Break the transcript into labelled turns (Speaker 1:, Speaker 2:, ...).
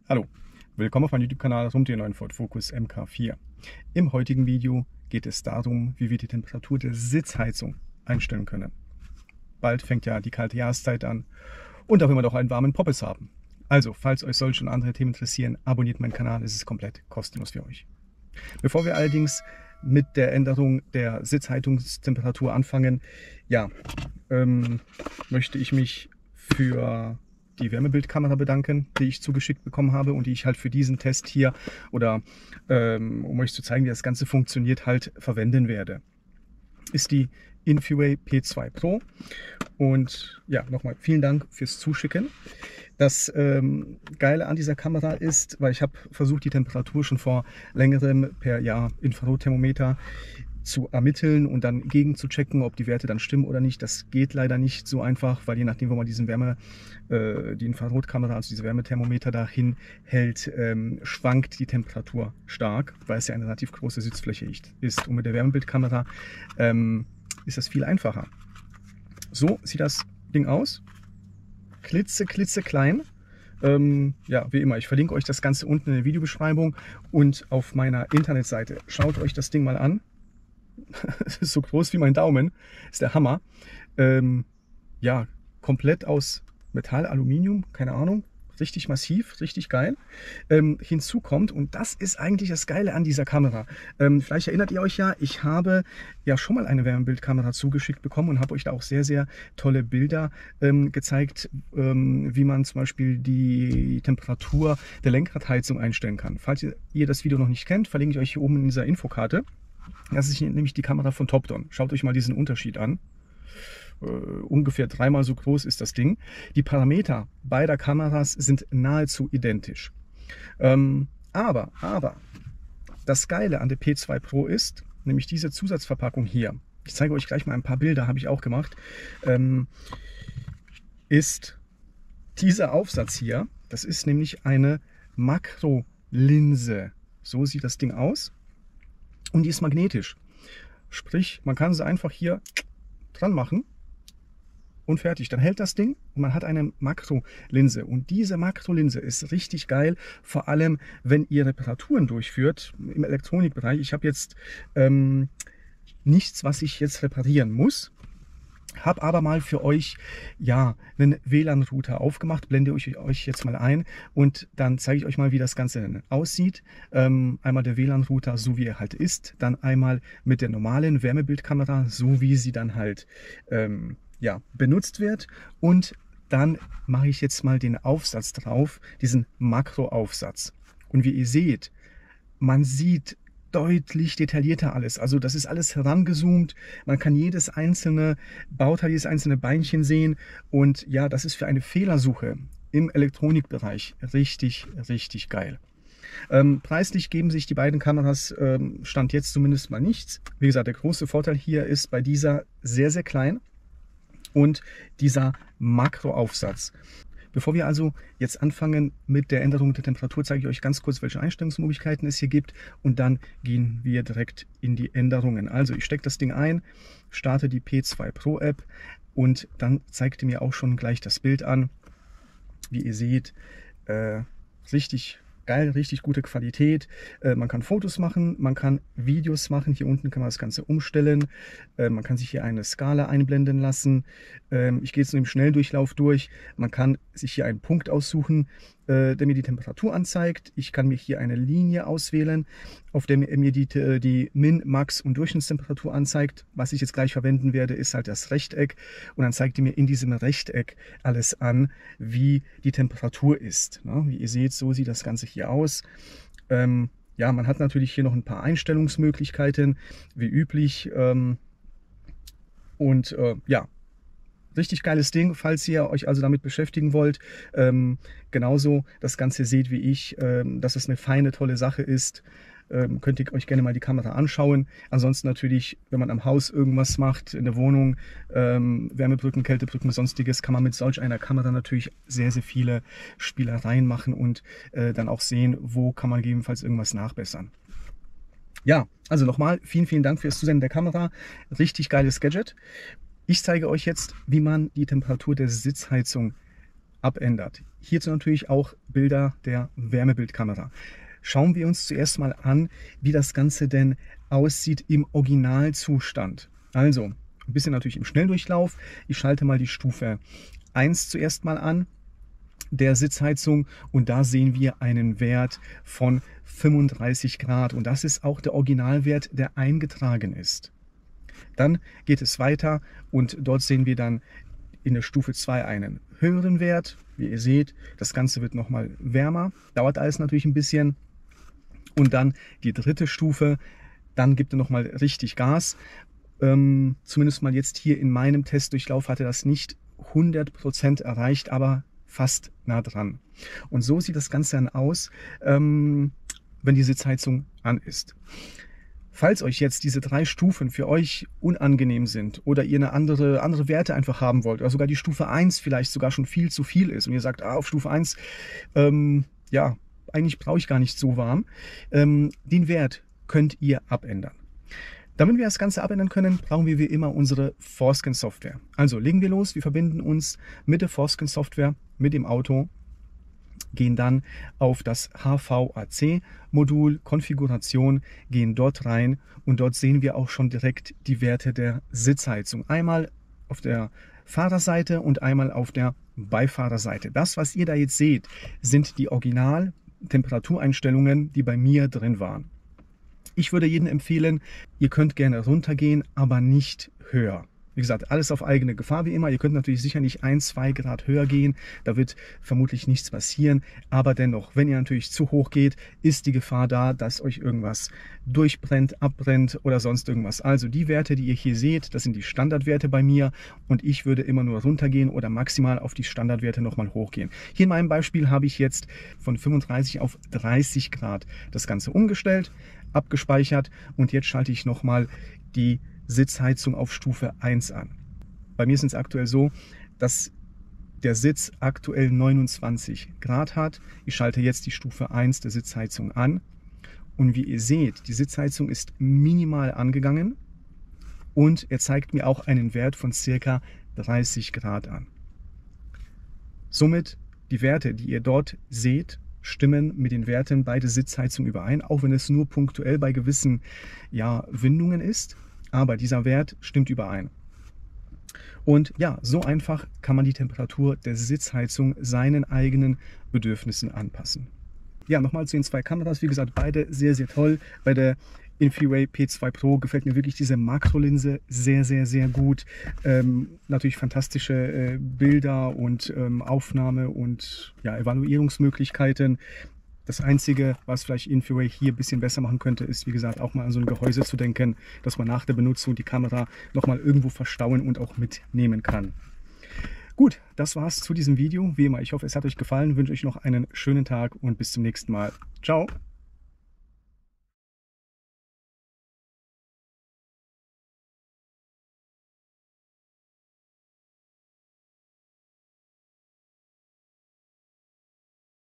Speaker 1: Hallo, willkommen auf meinem YouTube-Kanal rund um den neuen Ford Focus MK4. Im heutigen Video geht es darum, wie wir die Temperatur der Sitzheizung einstellen können. Bald fängt ja die kalte Jahreszeit an und da will man doch einen warmen Poppes haben. Also, falls euch solche und andere Themen interessieren, abonniert meinen Kanal, es ist komplett kostenlos für euch. Bevor wir allerdings mit der Änderung der Sitzheizungstemperatur anfangen, ja, möchte ich mich für die Wärmebildkamera bedanken, die ich zugeschickt bekommen habe und die ich halt für diesen Test hier oder um euch zu zeigen, wie das Ganze funktioniert, halt verwenden werde. Ist die Infeeway P2 Pro und ja, nochmal vielen Dank fürs Zuschicken. Das Geile an dieser Kamera ist, weil ich habe versucht, die Temperatur schon vor längerem per Infrarotthermometer zu ermitteln und dann gegen zu checken, ob die Werte dann stimmen oder nicht. Das geht leider nicht so einfach, weil je nachdem, wo man die Infrarotkamera, also diese Wärmethermometer dahin hält, schwankt die Temperatur stark, weil es ja eine relativ große Sitzfläche ist. Und mit der Wärmebildkamera ist das viel einfacher. So sieht das Ding aus. Klitzeklein. Ja, wie immer, ich verlinke euch das Ganze unten in der Videobeschreibung und auf meiner Internetseite. Schaut euch das Ding mal an. Es ist so groß wie mein Daumen. Ist der Hammer. Ja, komplett aus Metall, Aluminium, keine Ahnung. Richtig massiv, richtig geil. Hinzu kommt, und das ist eigentlich das Geile an dieser Kamera. Vielleicht erinnert ihr euch ja, ich habe ja schon mal eine Wärmebildkamera zugeschickt bekommen und habe euch da auch sehr, sehr tolle Bilder gezeigt, wie man zum Beispiel die Temperatur der Lenkradheizung einstellen kann. Falls ihr das Video noch nicht kennt, verlinke ich euch hier oben in dieser Infokarte. Das ist nämlich die Kamera von Topdon. Schaut euch mal diesen Unterschied an. Ungefähr dreimal so groß ist das Ding. Die Parameter beider Kameras sind nahezu identisch. Aber das Geile an der P2 Pro ist, nämlich diese Zusatzverpackung hier. Ich zeige euch gleich mal ein paar Bilder, habe ich auch gemacht. Ist dieser Aufsatz hier. Das ist nämlich eine Makrolinse. So sieht das Ding aus. Und die ist magnetisch. Sprich, man kann sie einfach hier dran machen und fertig. Dann hält das Ding und man hat eine Makrolinse. Und diese Makrolinse ist richtig geil, vor allem wenn ihr Reparaturen durchführt im Elektronikbereich. Ich habe jetzt nichts, was ich jetzt reparieren muss. Habe aber mal für euch ja einen WLAN-Router aufgemacht, blende ich euch jetzt mal ein und dann zeige ich euch mal, wie das Ganze aussieht. Einmal der WLAN-Router, so wie er halt ist, dann einmal mit der normalen Wärmebildkamera, so wie sie dann halt ja, benutzt wird, und dann mache ich jetzt mal den Aufsatz drauf, diesen Makroaufsatz. Und wie ihr seht, man sieht deutlich detaillierter alles. Also das ist alles herangezoomt. Man kann jedes einzelne Bauteil, jedes einzelne Beinchen sehen. Und ja, das ist für eine Fehlersuche im Elektronikbereich richtig, richtig geil. Preislich geben sich die beiden Kameras Stand jetzt zumindest mal nichts. Wie gesagt, der große Vorteil hier ist bei dieser sehr, sehr klein und dieser Makroaufsatz. Bevor wir also jetzt anfangen mit der Änderung der Temperatur, zeige ich euch ganz kurz, welche Einstellungsmöglichkeiten es hier gibt, und dann gehen wir direkt in die Änderungen. Also ich stecke das Ding ein, starte die P2 Pro App und dann zeigt ihr mir auch schon gleich das Bild an. Wie ihr seht, richtig geil, richtig gute Qualität. Man kann Fotos machen, man kann Videos machen. Hier unten kann man das Ganze umstellen. Man kann sich hier eine Skala einblenden lassen. Ich gehe jetzt nur im Schnelldurchlauf durch. Man kann sich hier einen Punkt aussuchen, der mir die Temperatur anzeigt. Ich kann mir hier eine Linie auswählen, auf der mir die Min-, Max- und Durchschnittstemperatur anzeigt. Was ich jetzt gleich verwenden werde, ist halt das Rechteck. Und dann zeigt ihr mir in diesem Rechteck alles an, wie die Temperatur ist. Wie ihr seht, so sieht das Ganze hier aus. Ja, man hat natürlich hier noch ein paar Einstellungsmöglichkeiten, wie üblich. Ja, richtig geiles Ding, falls ihr euch also damit beschäftigen wollt. Genauso das Ganze seht wie ich, dass es eine feine, tolle Sache ist. Könnt ihr euch gerne mal die Kamera anschauen. Ansonsten natürlich, wenn man am Haus irgendwas macht, in der Wohnung, Wärmebrücken, Kältebrücken, sonstiges, kann man mit solch einer Kamera natürlich sehr, sehr viele Spielereien machen und dann auch sehen, wo kann man gegebenenfalls irgendwas nachbessern. Ja, also nochmal, vielen, vielen Dank fürs Zusenden der Kamera. Richtig geiles Gadget. Ich zeige euch jetzt, wie man die Temperatur der Sitzheizung abändert. Hierzu natürlich auch Bilder der Wärmebildkamera. Schauen wir uns zuerst mal an, wie das Ganze denn aussieht im Originalzustand. Also, ein bisschen natürlich im Schnelldurchlauf. Ich schalte mal die Stufe 1 zuerst mal an, der Sitzheizung, und da sehen wir einen Wert von 35 Grad und das ist auch der Originalwert, der eingetragen ist. Dann geht es weiter und dort sehen wir dann in der Stufe 2 einen höheren Wert. Wie ihr seht, das Ganze wird nochmal wärmer, dauert alles natürlich ein bisschen. Und dann die dritte Stufe, dann gibt er nochmal richtig Gas. Zumindest mal jetzt hier in meinem Testdurchlauf hatte das nicht 100% erreicht, aber fast nah dran. Und so sieht das Ganze dann aus, wenn die Sitzheizung an ist. Falls euch jetzt diese 3 Stufen für euch unangenehm sind oder ihr eine andere Werte einfach haben wollt, oder sogar die Stufe 1 vielleicht sogar schon viel zu viel ist und ihr sagt, auf Stufe 1, ja, eigentlich brauche ich gar nicht so warm, den Wert könnt ihr abändern. Damit wir das Ganze abändern können, brauchen wir wie immer unsere Forscan-Software. Also legen wir los, wir verbinden uns mit der Forscan-Software, mit dem Auto, gehen dann auf das HVAC-Modul, Konfiguration, gehen dort rein und dort sehen wir auch schon direkt die Werte der Sitzheizung. Einmal auf der Fahrerseite und einmal auf der Beifahrerseite. Das, was ihr da jetzt seht, sind die Original-Temperatureinstellungen, die bei mir drin waren. Ich würde jedem empfehlen, ihr könnt gerne runtergehen, aber nicht höher. Wie gesagt, alles auf eigene Gefahr wie immer. Ihr könnt natürlich sicher nicht 1-2 Grad höher gehen. Da wird vermutlich nichts passieren. Aber dennoch, wenn ihr natürlich zu hoch geht, ist die Gefahr da, dass euch irgendwas durchbrennt, abbrennt oder sonst irgendwas. Also die Werte, die ihr hier seht, das sind die Standardwerte bei mir. Und ich würde immer nur runtergehen oder maximal auf die Standardwerte nochmal hochgehen. Hier in meinem Beispiel habe ich jetzt von 35 auf 30 Grad das Ganze umgestellt, abgespeichert. Und jetzt schalte ich nochmal die Sitzheizung auf Stufe 1 an. Bei mir ist es aktuell so, dass der Sitz aktuell 29 Grad hat. Ich schalte jetzt die Stufe 1 der Sitzheizung an und wie ihr seht, die Sitzheizung ist minimal angegangen und er zeigt mir auch einen Wert von ca. 30 Grad an. Somit die Werte, die ihr dort seht, stimmen mit den Werten bei der Sitzheizung überein, auch wenn es nur punktuell bei gewissen Windungen ist. Aber dieser Wert stimmt überein. Und ja, so einfach kann man die Temperatur der Sitzheizung seinen eigenen Bedürfnissen anpassen. Ja, nochmal zu den 2 Kameras. Wie gesagt, beide sehr, sehr toll. Bei der Infeeway P2 Pro gefällt mir wirklich diese Makrolinse sehr, sehr, sehr gut. Natürlich fantastische Bilder und Aufnahme und Evaluierungsmöglichkeiten. Das Einzige, was vielleicht Infeeway hier ein bisschen besser machen könnte, ist, wie gesagt, auch mal an so ein Gehäuse zu denken, dass man nach der Benutzung die Kamera nochmal irgendwo verstauen und auch mitnehmen kann. Gut, das war's zu diesem Video. Wie immer, ich hoffe, es hat euch gefallen. Ich wünsche euch noch einen schönen Tag und bis zum nächsten Mal. Ciao!